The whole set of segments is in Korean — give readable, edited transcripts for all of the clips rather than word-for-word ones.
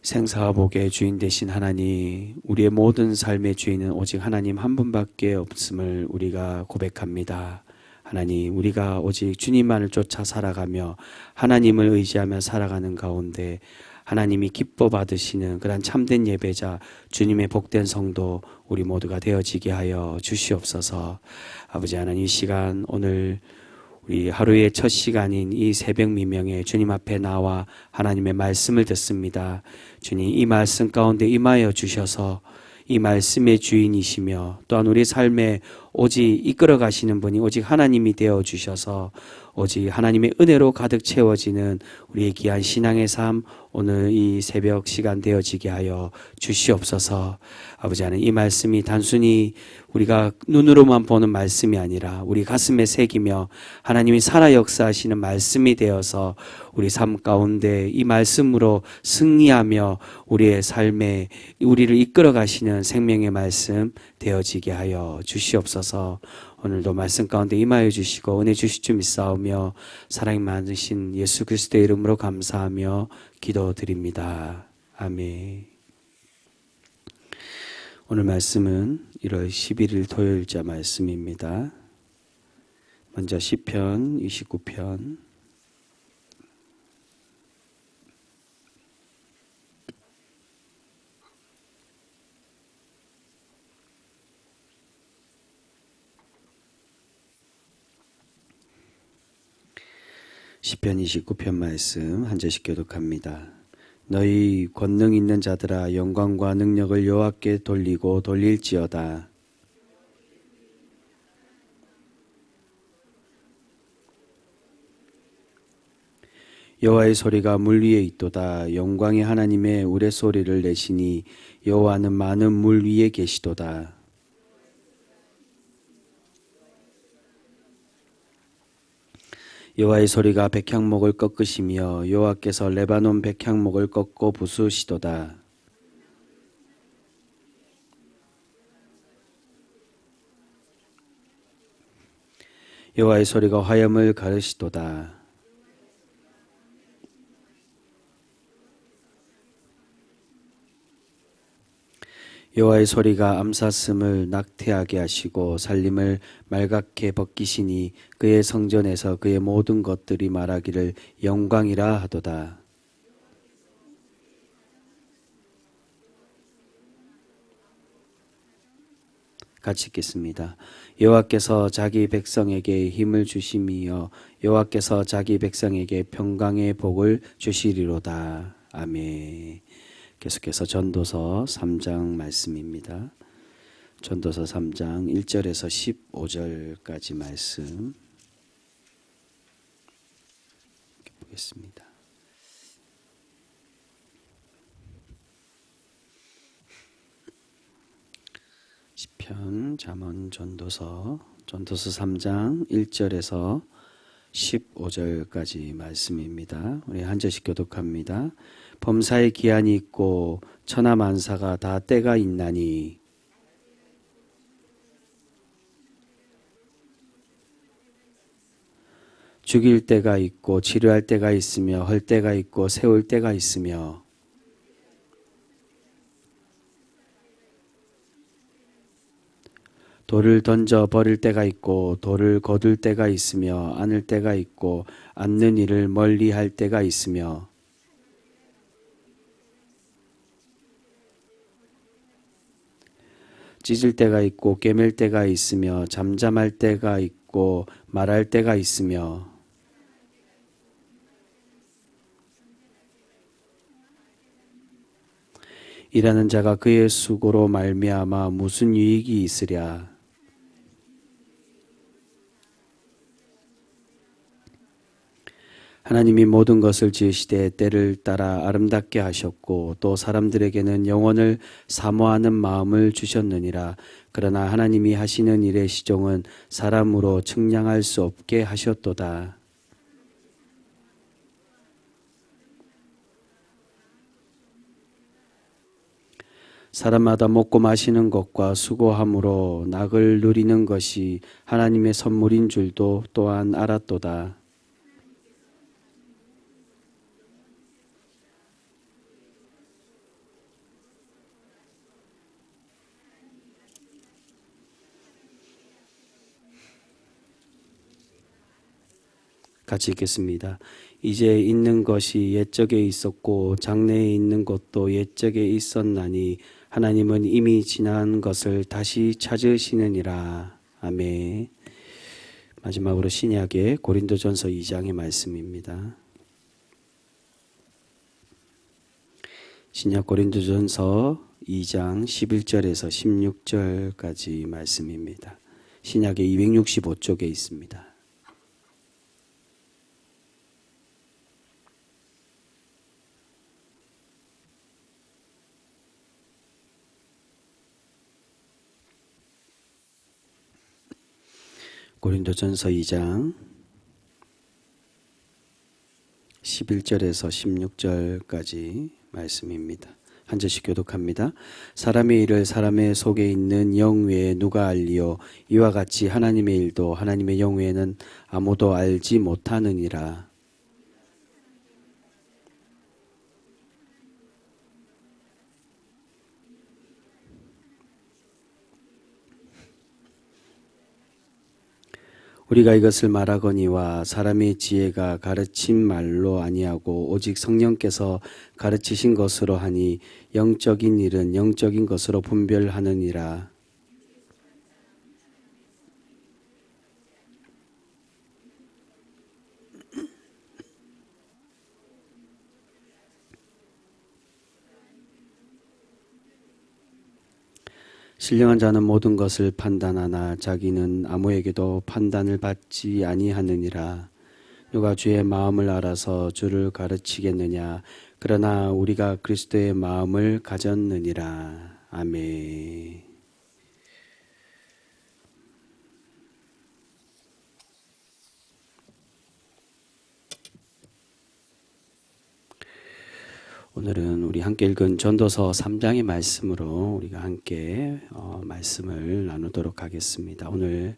생사와 복의 주인 되신 하나님, 우리의 모든 삶의 주인은 오직 하나님 한 분밖에 없음을 우리가 고백합니다. 하나님, 우리가 오직 주님만을 쫓아 살아가며 하나님을 의지하며 살아가는 가운데 하나님이 기뻐 받으시는 그런 참된 예배자, 주님의 복된 성도 우리 모두가 되어지게 하여 주시옵소서. 아버지 하나님, 이 시간 오늘 우리 하루의 첫 시간인 이 새벽 미명에 주님 앞에 나와 하나님의 말씀을 듣습니다. 주님, 이 말씀 가운데 임하여 주셔서 이 말씀의 주인이시며 또한 우리 삶에 오직 이끌어 가시는 분이 오직 하나님이 되어 주셔서 오직 하나님의 은혜로 가득 채워지는 우리의 귀한 신앙의 삶, 오늘 이 새벽 시간 되어지게 하여 주시옵소서. 아버지 하나님, 이 말씀이 단순히 우리가 눈으로만 보는 말씀이 아니라 우리 가슴에 새기며 하나님이 살아 역사하시는 말씀이 되어서 우리 삶 가운데 이 말씀으로 승리하며 우리의 삶에 우리를 이끌어 가시는 생명의 말씀 되어지게 하여 주시옵소서. 오늘도 말씀 가운데 임하여 주시고 은혜 주실 줄 믿사오며 사랑이 많으신 예수 그리스도의 이름으로 감사하며 기도드립니다. 아멘. 오늘 말씀은 1월 11일 토요일자 말씀입니다. 먼저 시편 29편 시편 29편 말씀 한 절씩 교독합니다. 너희 권능 있는 자들아, 영광과 능력을 여호와께 돌리고 돌릴지어다. 여호와의 소리가 물 위에 있도다. 영광의 하나님의 우레소리를 내시니 여호와는 많은 물 위에 계시도다. 여호와의 소리가 백향목을 꺾으시며 여호와께서 레바논 백향목을 꺾고 부수시도다. 여호와의 소리가 화염을 가르시도다. 여호와의 소리가 암사슴을 낙태하게 하시고 살림을 말갛게 벗기시니 그의 성전에서 그의 모든 것들이 말하기를 영광이라 하도다. 같이 읽겠습니다. 여호와께서 자기 백성에게 힘을 주심이여 여호와께서 자기 백성에게 평강의 복을 주시리로다. 아멘. 계속해서 전도서 3장 말씀입니다. 전도서 3장 1절에서 15절까지 말씀 보겠습니다. 시편, 잠언, 전도서 3장 1절에서 15절까지 말씀입니다. 우리 한 절씩 교독합니다. 범사에 기한이 있고 천하 만사가 다 때가 있나니 죽일 때가 있고 치료할 때가 있으며 헐 때가 있고 세울 때가 있으며 돌을 던져 버릴 때가 있고 돌을 거둘 때가 있으며 안을 때가 있고 안는 일을 멀리 할 때가 있으며 찢을 때가 있고 꿰맬 때가 있으며 잠잠할 때가 있고 말할 때가 있으며 일하는 자가 그의 수고로 말미암아 무슨 유익이 있으랴. 하나님이 모든 것을 지으시되 때를 따라 아름답게 하셨고 또 사람들에게는 영원을 사모하는 마음을 주셨느니라. 그러나 하나님이 하시는 일의 시종은 사람으로 측량할 수 없게 하셨도다. 사람마다 먹고 마시는 것과 수고함으로 낙을 누리는 것이 하나님의 선물인 줄도 또한 알았도다. 같이 읽겠습니다. 이제 있는 것이 옛적에 있었고 장래에 있는 것도 옛적에 있었나니 하나님은 이미 지난 것을 다시 찾으시느니라. 아멘. 마지막으로 신약의 고린도전서 2장의 말씀입니다. 신약 고린도전서 2장 11절에서 16절까지 말씀입니다. 신약의 265쪽에 있습니다. 고린도전서 2장 11절에서 16절까지 말씀입니다. 한 절씩 교독합니다. 사람의 일을 사람의 속에 있는 영 외에 누가 알리요? 이와 같이 하나님의 일도 하나님의 영 외에는 아무도 알지 못하느니라. 우리가 이것을 말하거니와 사람의 지혜가 가르친 말로 아니하고 오직 성령께서 가르치신 것으로 하니 영적인 일은 영적인 것으로 분별하느니라. 신령한 자는 모든 것을 판단하나 자기는 아무에게도 판단을 받지 아니하느니라. 누가 주의 마음을 알아서 주를 가르치겠느냐. 그러나 우리가 그리스도의 마음을 가졌느니라. 아멘. 오늘은 우리 함께 읽은 전도서 3장의 말씀으로 우리가 함께 말씀을 나누도록 하겠습니다. 오늘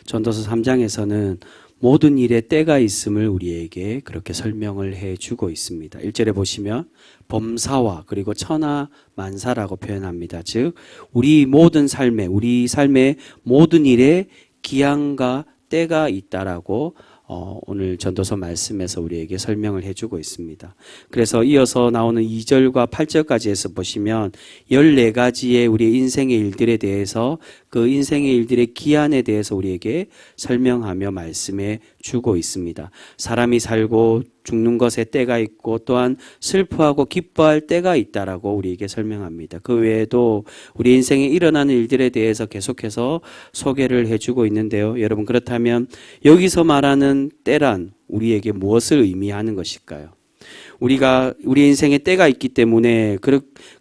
전도서 3장에서는 모든 일에 때가 있음을 우리에게 그렇게 설명을 해주고 있습니다. 1절에 보시면 범사와 그리고 천하 만사라고 표현합니다. 즉 우리 삶의 모든 일에 기한과 때가 있다라고 오늘 전도서 말씀에서 우리에게 설명을 해주고 있습니다. 그래서 이어서 나오는 2절과 8절까지 해서 보시면 14가지의 우리 인생의 일들에 대해서 그 인생의 일들의 기한에 대해서 우리에게 설명하며 말씀해 주고 있습니다. 사람이 살고 죽는 것에 때가 있고 또한 슬퍼하고 기뻐할 때가 있다라고 우리에게 설명합니다. 그 외에도 우리 인생에 일어나는 일들에 대해서 계속해서 소개를 해주고 있는데요. 여러분 그렇다면 여기서 말하는 때란 우리에게 무엇을 의미하는 것일까요? 우리가 우리 인생에 때가 있기 때문에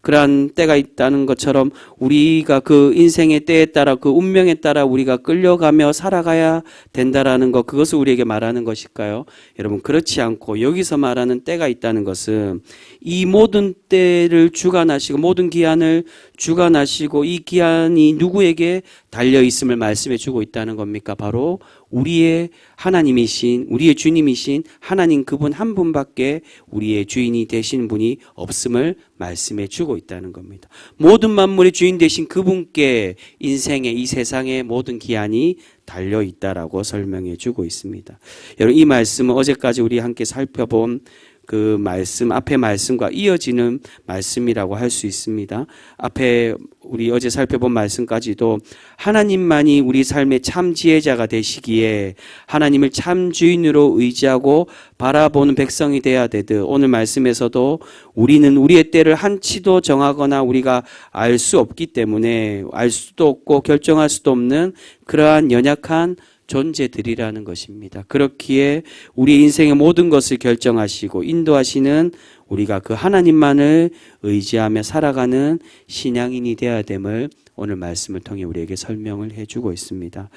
그러한 때가 있다는 것처럼 우리가 그 인생의 때에 따라 그 운명에 따라 우리가 끌려가며 살아가야 된다라는 것, 그것을 우리에게 말하는 것일까요? 여러분 그렇지 않고 여기서 말하는 때가 있다는 것은 이 모든 때를 주관하시고 모든 기한을 주관하시고 이 기한이 누구에게 달려 있음을 말씀해 주고 있다는 겁니까? 바로 우리의 하나님이신 우리의 주님이신 하나님 그분 한 분밖에 우리의 주인이 되신 분이 없음을 말씀해 주고 있다는 겁니다. 모든 만물의 주인 되신 그분께 인생의 이 세상의 모든 기한이 달려 있다라고 설명해 주고 있습니다. 여러분 이 말씀은 어제까지 우리 함께 살펴본 그 말씀, 앞의 말씀과 이어지는 말씀이라고 할 수 있습니다. 앞에 우리 어제 살펴본 말씀까지도 하나님만이 우리 삶의 참 지혜자가 되시기에 하나님을 참 주인으로 의지하고 바라보는 백성이 되어야 되듯 오늘 말씀에서도 우리는 우리의 때를 한치도 정하거나 우리가 알 수 없기 때문에 알 수도 없고 결정할 수도 없는 그러한 연약한 존재들이라는 것입니다. 그렇기에 우리 인생의 모든 것을 결정하시고 인도하시는 우리가 그 하나님만을 의지하며 살아가는 신앙인이 되어야 됨을 오늘 말씀을 통해 우리에게 설명을 해주고 있습니다.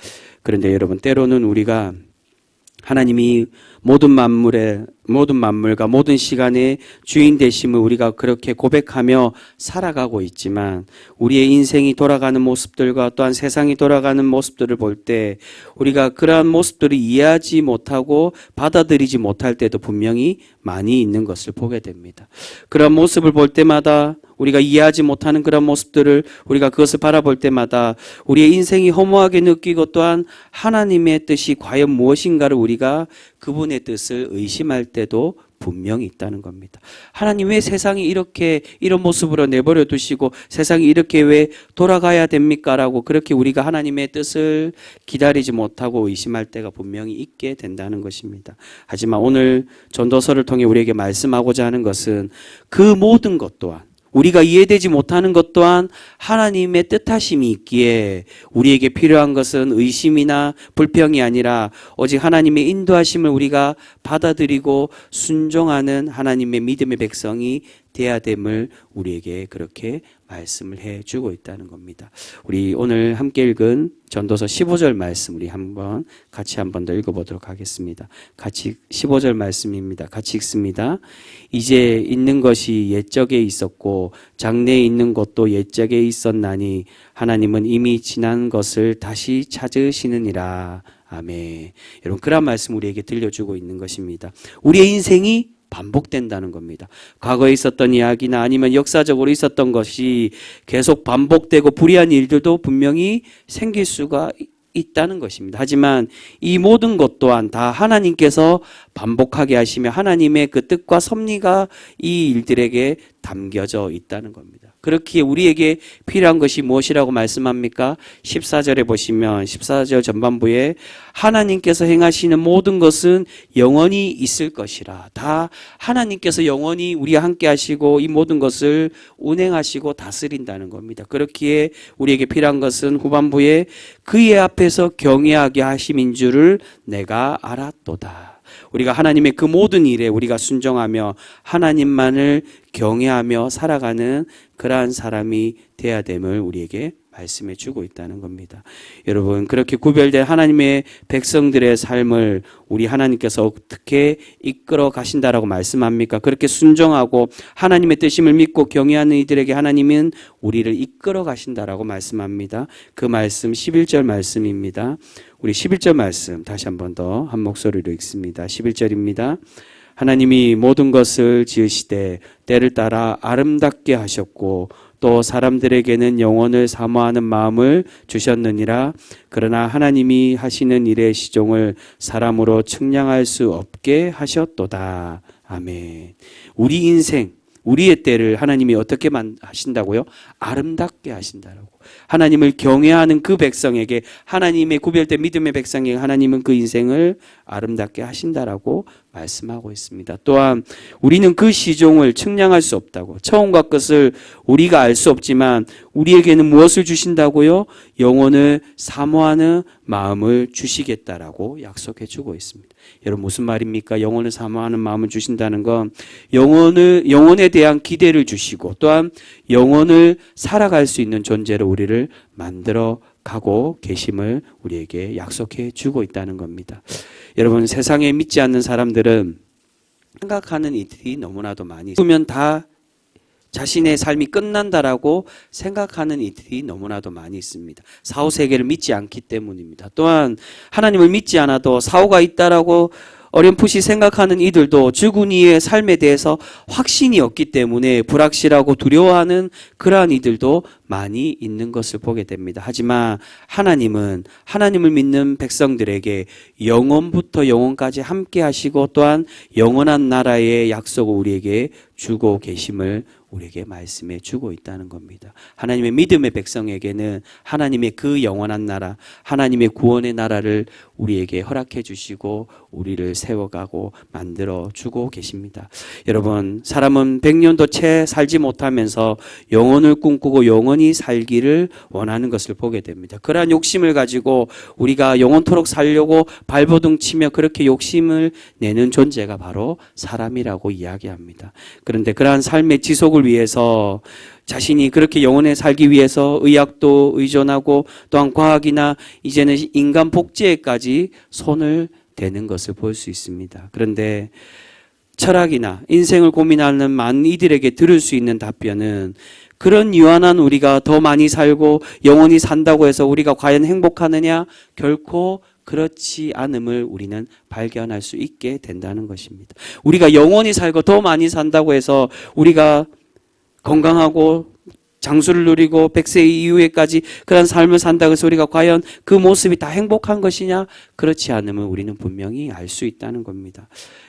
그런데 여러분 때로는 우리가 하나님이 모든 만물과 모든 시간의 주인 되심을 우리가 그렇게 고백하며 살아가고 있지만 우리의 인생이 돌아가는 모습들과 또한 세상이 돌아가는 모습들을 볼 때 우리가 그러한 모습들을 이해하지 못하고 받아들이지 못할 때도 분명히 많이 있는 것을 보게 됩니다. 그러한 모습을 볼 때마다 우리가 이해하지 못하는 그런 모습들을 우리가 그것을 바라볼 때마다 우리의 인생이 허무하게 느끼고 또한 하나님의 뜻이 과연 무엇인가를 우리가 그분의 뜻을 의심할 때도 분명히 있다는 겁니다. 하나님 왜 세상이 이렇게 이런 모습으로 내버려 두시고 세상이 이렇게 왜 돌아가야 됩니까? 라고 그렇게 우리가 하나님의 뜻을 기다리지 못하고 의심할 때가 분명히 있게 된다는 것입니다. 하지만 오늘 전도서를 통해 우리에게 말씀하고자 하는 것은 그 모든 것 또한 우리가 이해되지 못하는 것 또한 하나님의 뜻하심이 있기에 우리에게 필요한 것은 의심이나 불평이 아니라 오직 하나님의 인도하심을 우리가 받아들이고 순종하는 하나님의 믿음의 백성이 돼야 됨을 우리에게 그렇게 말씀을 해주고 있다는 겁니다. 우리 오늘 함께 읽은 전도서 15절 말씀 우리 같이 한 번 더 읽어보도록 하겠습니다. 같이 15절 말씀입니다. 같이 읽습니다. 이제 있는 것이 옛적에 있었고 장래에 있는 것도 옛적에 있었나니 하나님은 이미 지난 것을 다시 찾으시느니라. 아멘. 여러분 그런 말씀 우리에게 들려주고 있는 것입니다. 우리의 인생이 반복된다는 겁니다. 과거에 있었던 이야기나 아니면 역사적으로 있었던 것이 계속 반복되고 불의한 일들도 분명히 생길 수가 있다는 것입니다. 하지만 이 모든 것 또한 다 하나님께서 반복하게 하시며 하나님의 그 뜻과 섭리가 이 일들에게 담겨져 있다는 겁니다. 그렇기에 우리에게 필요한 것이 무엇이라고 말씀합니까? 14절에 보시면 14절 전반부에 하나님께서 행하시는 모든 것은 영원히 있을 것이라. 다 하나님께서 영원히 우리와 함께 하시고 이 모든 것을 운행하시고 다스린다는 겁니다. 그렇기에 우리에게 필요한 것은 후반부에 그의 앞에서 경외하게 하심인 줄을 내가 알았도다. 우리가 하나님의 그 모든 일에 우리가 순종하며 하나님만을 경외하며 살아가는 그러한 사람이 돼야 됨을 우리에게 말씀해 주고 있다는 겁니다. 여러분 그렇게 구별된 하나님의 백성들의 삶을 우리 하나님께서 어떻게 이끌어 가신다라고 말씀합니까? 그렇게 순종하고 하나님의 뜻임을 믿고 경외하는 이들에게 하나님은 우리를 이끌어 가신다라고 말씀합니다. 그 말씀 11절 말씀입니다. 우리 11절 말씀 다시 한 번 더 한 목소리로 읽습니다. 11절입니다. 하나님이 모든 것을 지으시되 때를 따라 아름답게 하셨고 또 사람들에게는 영혼을 사모하는 마음을 주셨느니라. 그러나 하나님이 하시는 일의 시종을 사람으로 측량할 수 없게 하셨도다. 아멘. 우리 인생 우리의 때를 하나님이 어떻게 하신다고요? 아름답게 하신다라고. 하나님을 경외하는 그 백성에게 하나님의 구별된 믿음의 백성에게 하나님은 그 인생을 아름답게 하신다라고 말씀하고 있습니다. 또한 우리는 그 시종을 측량할 수 없다고. 처음과 끝을 우리가 알 수 없지만 우리에게는 무엇을 주신다고요? 영혼을 사모하는 마음을 주시겠다라고 약속해 주고 있습니다. 여러분 무슨 말입니까? 영혼을 사모하는 마음을 주신다는 건 영혼에 대한 기대를 주시고 또한 영혼을 살아갈 수 있는 존재로 우리를 만들어 가고 계심을 우리에게 약속해 주고 있다는 겁니다. 여러분 세상에 믿지 않는 사람들은 생각하는 이들이 너무나도 많이 있으면 다 자신의 삶이 끝난다라고 생각하는 이들이 너무나도 많이 있습니다. 사후 세계를 믿지 않기 때문입니다. 또한 하나님을 믿지 않아도 사후가 있다라고 어렴풋이 생각하는 이들도 죽은 이의 삶에 대해서 확신이 없기 때문에 불확실하고 두려워하는 그러한 이들도 많이 있는 것을 보게 됩니다. 하지만 하나님은 하나님을 믿는 백성들에게 영원부터 영원까지 함께 하시고 또한 영원한 나라의 약속을 우리에게 주고 계심을 우리에게 말씀해 주고 있다는 겁니다. 하나님의 믿음의 백성에게는 하나님의 그 영원한 나라, 하나님의 구원의 나라를 우리에게 허락해 주시고 우리를 세워가고 만들어 주고 계십니다. 여러분, 사람은 100년도 채 살지 못하면서 영혼을 꿈꾸고 영원히 살기를 원하는 것을 보게 됩니다. 그러한 욕심을 가지고 우리가 영원토록 살려고 발버둥 치며 그렇게 욕심을 내는 존재가 바로 사람이라고 이야기합니다. 그런데 그러한 삶의 지속을 위해서 자신이 그렇게 영원에 살기 위해서 의학도 의존하고 또한 과학이나 이제는 인간 복제에까지 손을 대는 것을 볼 수 있습니다. 그런데 철학이나 인생을 고민하는 많은 이들에게 들을 수 있는 답변은 그런 유한한 우리가 더 많이 살고 영원히 산다고 해서 우리가 과연 행복하느냐? 결코 그렇지 않음을 우리는 발견할 수 있게 된다는 것입니다. 우리가 영원히 살고 더 많이 산다고 해서 우리가 건강하고 장수를 누리고 100세 이후에까지 그런 삶을 산다고 해서 우리가 과연 그 모습이 다 행복한 것이냐? 그렇지 않으면 우리는 분명히 알 수 있다는 겁니다.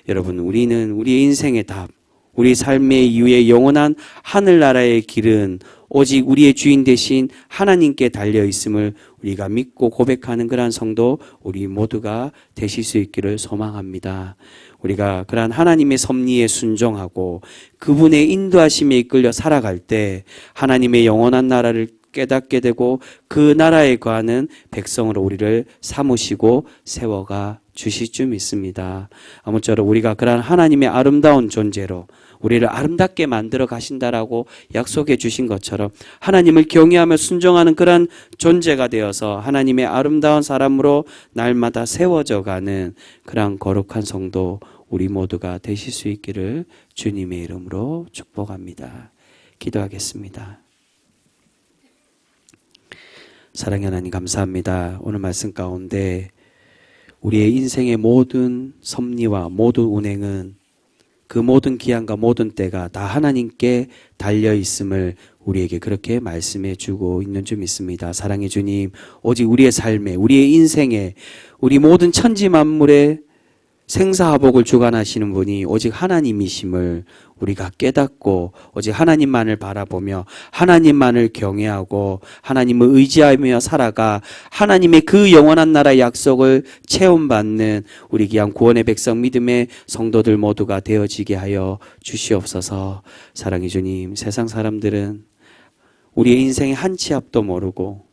여러분, 우리는 우리의 인생의 답, 우리 삶의 이후에 영원한 하늘나라의 길은 오직 우리의 주인 되신 하나님께 달려 있음을 우리가 믿고 고백하는 그러한 성도 우리 모두가 되실 수 있기를 소망합니다. 우리가 그러한 하나님의 섭리에 순종하고 그분의 인도하심에 이끌려 살아갈 때 하나님의 영원한 나라를 깨닫게 되고 그 나라에 거하는 백성으로 우리를 삼으시고 세워가 주실 줄 믿습니다. 아무쪼록 우리가 그러한 하나님의 아름다운 존재로 우리를 아름답게 만들어 가신다라고 약속해 주신 것처럼 하나님을 경외하며 순종하는 그런 존재가 되어서 하나님의 아름다운 사람으로 날마다 세워져 가는 그런 거룩한 성도 우리 모두가 되실 수 있기를 주님의 이름으로 축복합니다. 기도하겠습니다. 사랑의 하나님 감사합니다. 오늘 말씀 가운데 우리의 인생의 모든 섭리와 모든 운행은 그 모든 기한과 모든 때가 다 하나님께 달려 있음을 우리에게 그렇게 말씀해 주고 있는 줄 믿습니다. 사랑의 주님, 오직 우리의 삶에, 우리의 인생에, 우리 모든 천지 만물의 생사화복을 주관하시는 분이 오직 하나님이심을 우리가 깨닫고 오직 하나님만을 바라보며 하나님만을 경외하고 하나님을 의지하며 살아가 하나님의 그 영원한 나라의 약속을 체험받는 우리 귀한 구원의 백성 믿음의 성도들 모두가 되어지게 하여 주시옵소서. 사랑의 주님, 세상 사람들은 우리의 인생의 한 치 앞도 모르고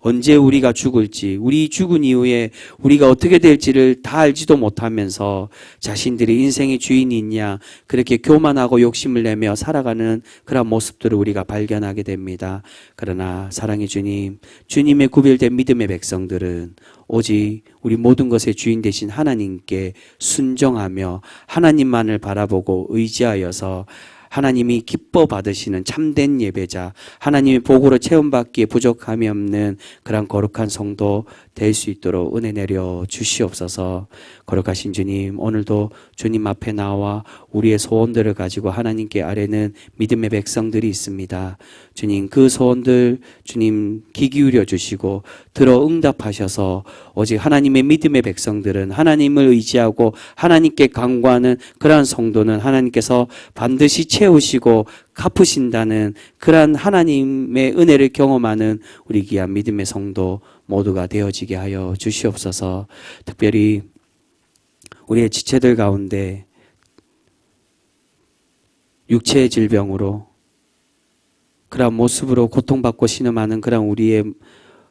언제 우리가 죽을지, 우리 죽은 이후에 우리가 어떻게 될지를 다 알지도 못하면서 자신들이 인생의 주인이 있냐 그렇게 교만하고 욕심을 내며 살아가는 그런 모습들을 우리가 발견하게 됩니다. 그러나 사랑의 주님, 주님의 구별된 믿음의 백성들은 오직 우리 모든 것의 주인 되신 하나님께 순종하며 하나님만을 바라보고 의지하여서 하나님이 기뻐 받으시는 참된 예배자, 하나님의 복으로 체험받기에 부족함이 없는 그런 거룩한 성도 될 수 있도록 은혜 내려 주시옵소서. 거룩하신 주님, 오늘도 주님 앞에 나와 우리의 소원들을 가지고 하나님께 아뢰는 믿음의 백성들이 있습니다. 주님, 그 소원들 주님 귀 기울여 주시고 들어 응답하셔서 오직 하나님의 믿음의 백성들은 하나님을 의지하고 하나님께 간구하는 그러한 성도는 하나님께서 반드시 채우시고 갚으신다는 그러한 하나님의 은혜를 경험하는 우리 귀한 믿음의 성도 모두가 되어지게 하여 주시옵소서. 특별히 우리의 지체들 가운데 육체의 질병으로 그러한 모습으로 고통받고 신음하는 그런 우리의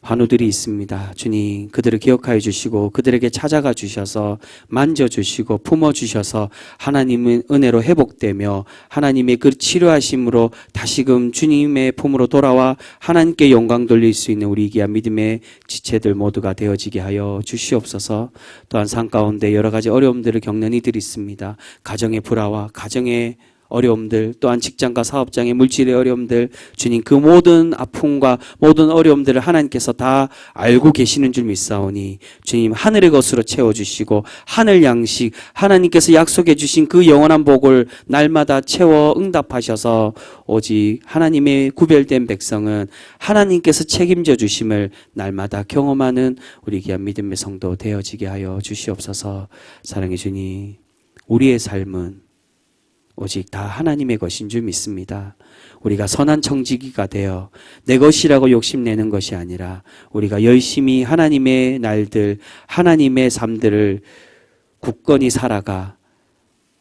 환우들이 있습니다. 주님, 그들을 기억하여 주시고 그들에게 찾아가 주셔서 만져주시고 품어주셔서 하나님의 은혜로 회복되며 하나님의 그 치료하심으로 다시금 주님의 품으로 돌아와 하나님께 영광 돌릴 수 있는 우리 귀한 믿음의 지체들 모두가 되어지게 하여 주시옵소서. 또한 삶 가운데 여러 가지 어려움들을 겪는 이들이 있습니다. 가정의 불화와 가정의 어려움들, 또한 직장과 사업장의 물질의 어려움들, 주님 그 모든 아픔과 모든 어려움들을 하나님께서 다 알고 계시는 줄 믿사오니 주님 하늘의 것으로 채워주시고 하늘 양식, 하나님께서 약속해 주신 그 영원한 복을 날마다 채워 응답하셔서 오직 하나님의 구별된 백성은 하나님께서 책임져 주심을 날마다 경험하는 우리 귀한 믿음의 성도 되어지게 하여 주시옵소서. 사랑의 주님, 우리의 삶은 오직 다 하나님의 것인 줄 믿습니다. 우리가 선한 청지기가 되어 내 것이라고 욕심내는 것이 아니라 우리가 열심히 하나님의 날들, 하나님의 삶들을 굳건히 살아가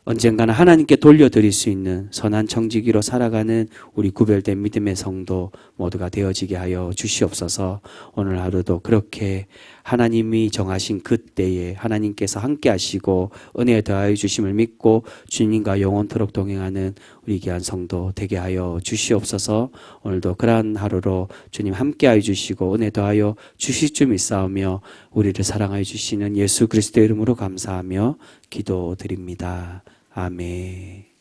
언젠가는 하나님께 돌려드릴 수 있는 선한 청지기로 살아가는 우리 구별된 믿음의 성도 모두가 되어지게 하여 주시옵소서. 오늘 하루도 그렇게 하나님이 정하신 그때에 하나님께서 함께 하시고 은혜에 더하여 주심을 믿고 주님과 영원토록 동행하는 우리 귀한 성도 되게 하여 주시옵소서. 오늘도 그러한 하루로 주님 함께 하여 주시고 은혜 더하여 주실 줄 믿사오며 우리를 사랑하여 주시는 예수 그리스도의 이름으로 감사하며 기도드립니다. 아멘.